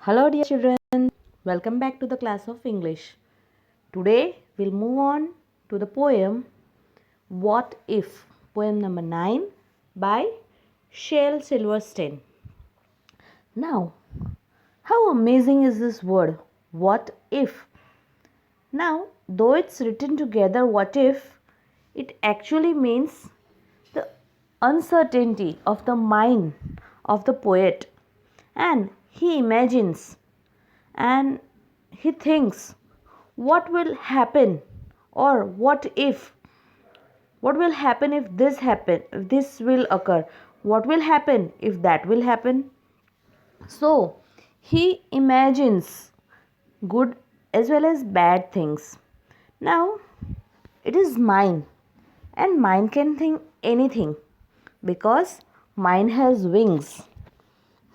Hello, dear children. Welcome back to the class of English. Today we'll move on to the poem What If, poem number 9 by Shel Silverstein. Now, how amazing is this word, what if? Now, though it's written together, what if, it actually means the uncertainty of the mind of the poet, and he imagines and he thinks what will happen, or what will happen if this will occur, what will happen if that will happen. So he imagines good as well as bad things. Now it is mind, and mind can think anything because mind has wings,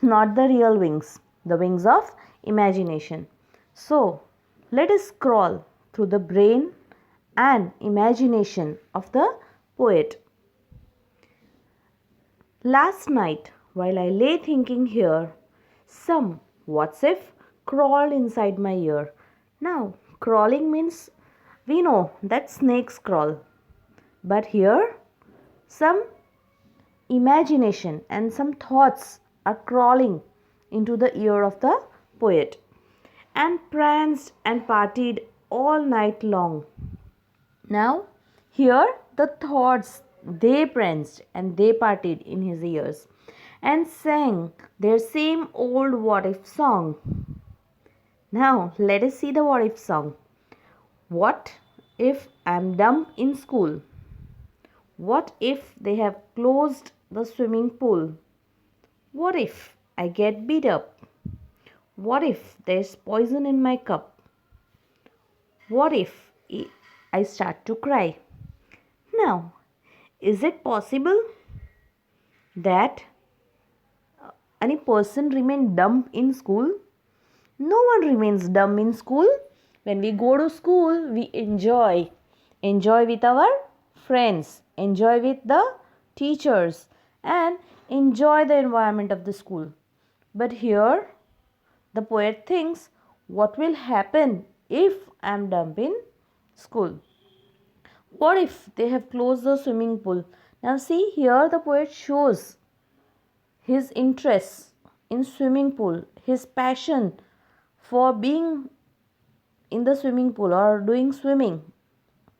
not the real wings, the wings of imagination. So, let us scroll through the brain and imagination of the poet. Last night, while I lay thinking here, some what's if crawled inside my ear. Now, crawling means we know that snakes crawl, but here some imagination and some thoughts are crawling into the ear of the poet, and pranced and partied all night long. Now, here the thoughts they pranced and they partied in his ears and sang their same old what if song. Now, let us see the what if song. What if I'm dumb in school? What if they have closed the swimming pool? What if I get beat up? What if there's poison in my cup? What if I start to cry? Now, is it possible that any person remain dumb in school? No one remains dumb in school. When we go to school, we enjoy. Enjoy with our friends, enjoy with the teachers, and enjoy the environment of the school. But here, the poet thinks, what will happen if I am dumb in school? What if they have closed the swimming pool? Now see, here the poet shows his interest in swimming pool, his passion for being in the swimming pool or doing swimming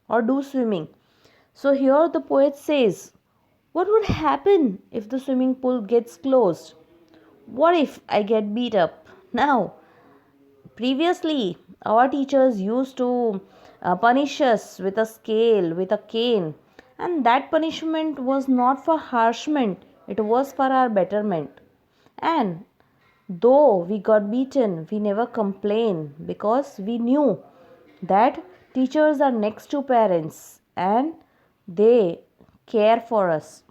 or do swimming. So here the poet says, what would happen if the swimming pool gets closed? What if I get beat up? Now, previously, our teachers used to punish us with a scale, with a cane, and that punishment was not for harshment, it was for our betterment. And though we got beaten, we never complained because we knew that teachers are next to parents and they care for us.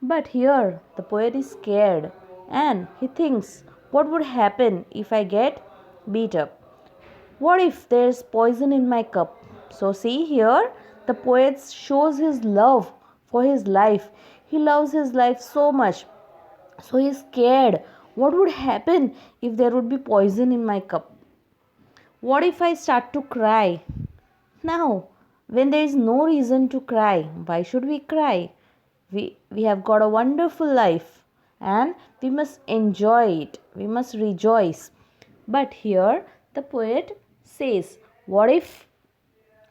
But here the poet is scared and he thinks, what would happen if I get beat up? What if there's poison in my cup? So, see here, the poet shows his love for his life. He loves his life so much. So, he's scared. What would happen if there would be poison in my cup? What if I start to cry? Now, when there is no reason to cry, why should we cry? We have got a wonderful life and we must enjoy it. We must rejoice. But here the poet says, what if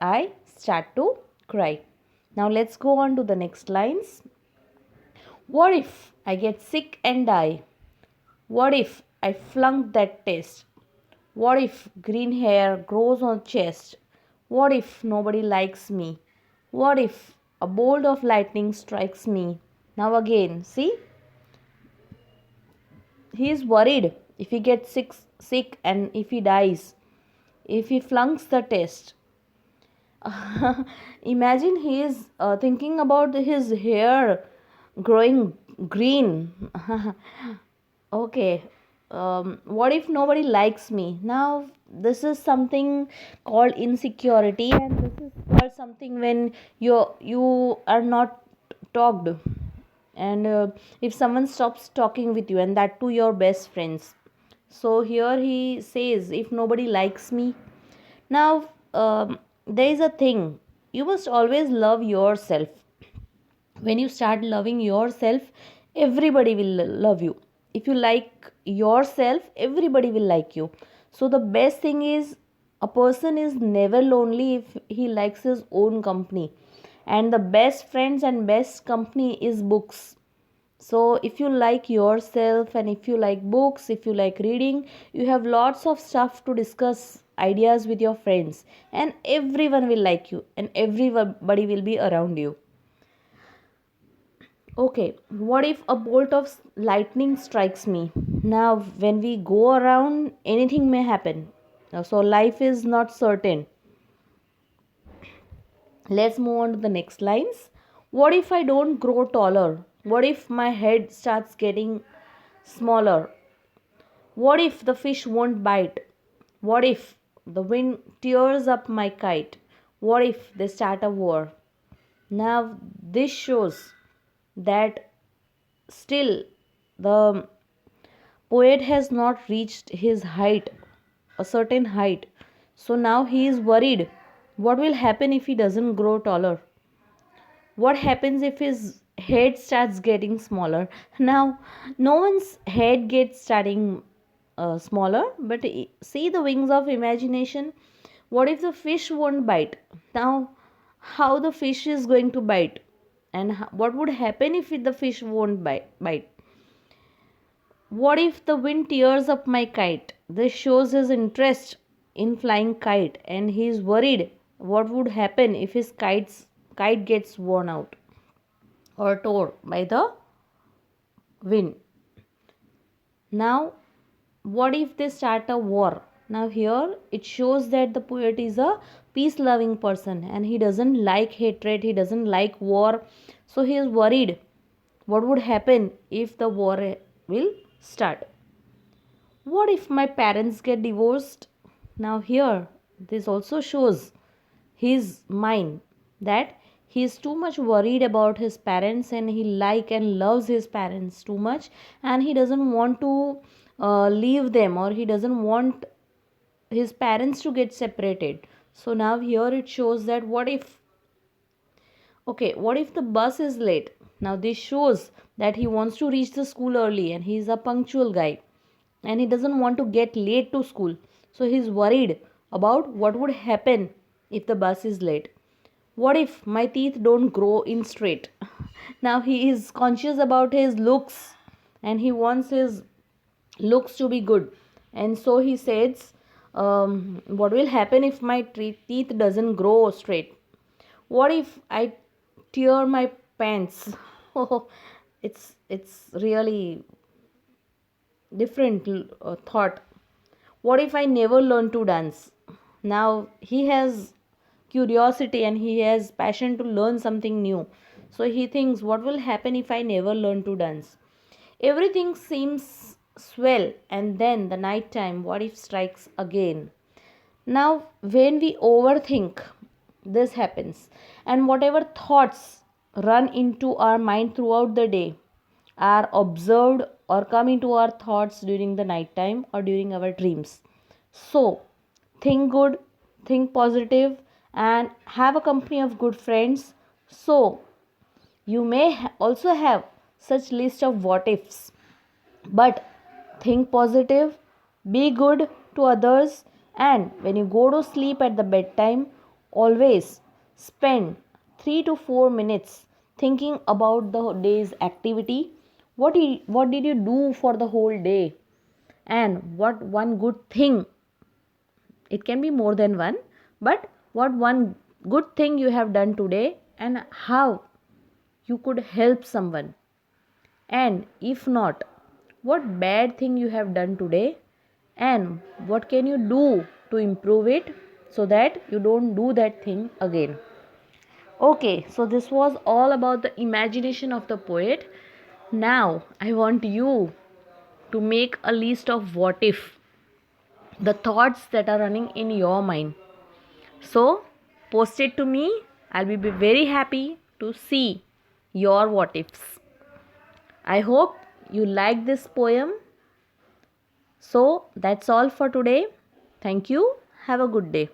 I start to cry? Now let's go on to the next lines. What if I get sick and die? What if I flunk that test? What if green hair grows on chest? What if nobody likes me? What if a bolt of lightning strikes me? Now again, see, he is worried if he gets sick and if he dies, if he flunks the test. Imagine he is thinking about his hair growing green. Okay, what if nobody likes me? Now this is something called insecurity, and this is called something when you are not talked, and if someone stops talking with you, and that to your best friends. So here he says, if nobody likes me. Now, there is a thing. You must always love yourself. When you start loving yourself, everybody will love you. If you like yourself, everybody will like you. So the best thing is, a person is never lonely if he likes his own company. And the best friends and best company is books. So if you like yourself, and if you like books, if you like reading, you have lots of stuff to discuss ideas with your friends, and everyone will like you, and everybody will be around you. Okay, what if a bolt of lightning strikes me? Now, when we go around, anything may happen. So, life is not certain. Let's move on to the next lines. What if I don't grow taller? What if my head starts getting smaller? What if the fish won't bite? What if the wind tears up my kite? What if they start a war? Now, this shows that still the poet has not reached his height, a certain height. So now he is worried. What will happen if he doesn't grow taller? What happens if his head starts getting smaller? Now, no one's head gets starting smaller, but see the wings of imagination. What if the fish won't bite? Now, how the fish is going to bite? And what would happen if the fish won't bite? What if the wind tears up my kite? This shows his interest in flying kite, and he is worried what would happen if his kite gets worn out or torn by the wind. Now, what if they start a war? Now here it shows that the poet is a peace loving person, and he doesn't like hatred, he doesn't like war. So he is worried what would happen if the war will start. What if my parents get divorced? Now, here, this also shows his mind, that he is too much worried about his parents, and he like and loves his parents too much, and he doesn't want to leave them, or he doesn't want his parents to get separated. So now here it shows that what if the bus is late? Now this shows that he wants to reach the school early, and he is a punctual guy, and he doesn't want to get late to school. So he's worried about what would happen if the bus is late. What if my teeth don't grow in straight? Now he is conscious about his looks, and he wants his looks to be good. And so he says, what will happen if my teeth doesn't grow straight? What if I tear my pants? Oh, it's really different thought. What if I never learn to dance? Now he has curiosity, and he has passion to learn something new. So he thinks, what will happen if I never learn to dance? Everything seems swell, and then the night time, what if strikes again? Now, when we overthink, this happens, and whatever thoughts run into our mind throughout the day are observed or come into our thoughts during the night time or during our dreams. So, think good, think positive, and have a company of good friends. So, you may also have such list of what ifs, but think positive, be good to others, and when you go to sleep at the bedtime, always spend 3 to 4 minutes thinking about the day's activity. What did you do for the whole day? And what one good thing, it can be more than one, but what one good thing you have done today, and how you could help someone. And if not, what bad thing you have done today, and what can you do to improve it so that you don't do that thing again. Okay, so this was all about the imagination of the poet. Now I want you to make a list of what if, the thoughts that are running in your mind. So post it to me. I'll be very happy to see your what ifs. I hope you like this poem. So that's all for today. Thank you. Have a good day.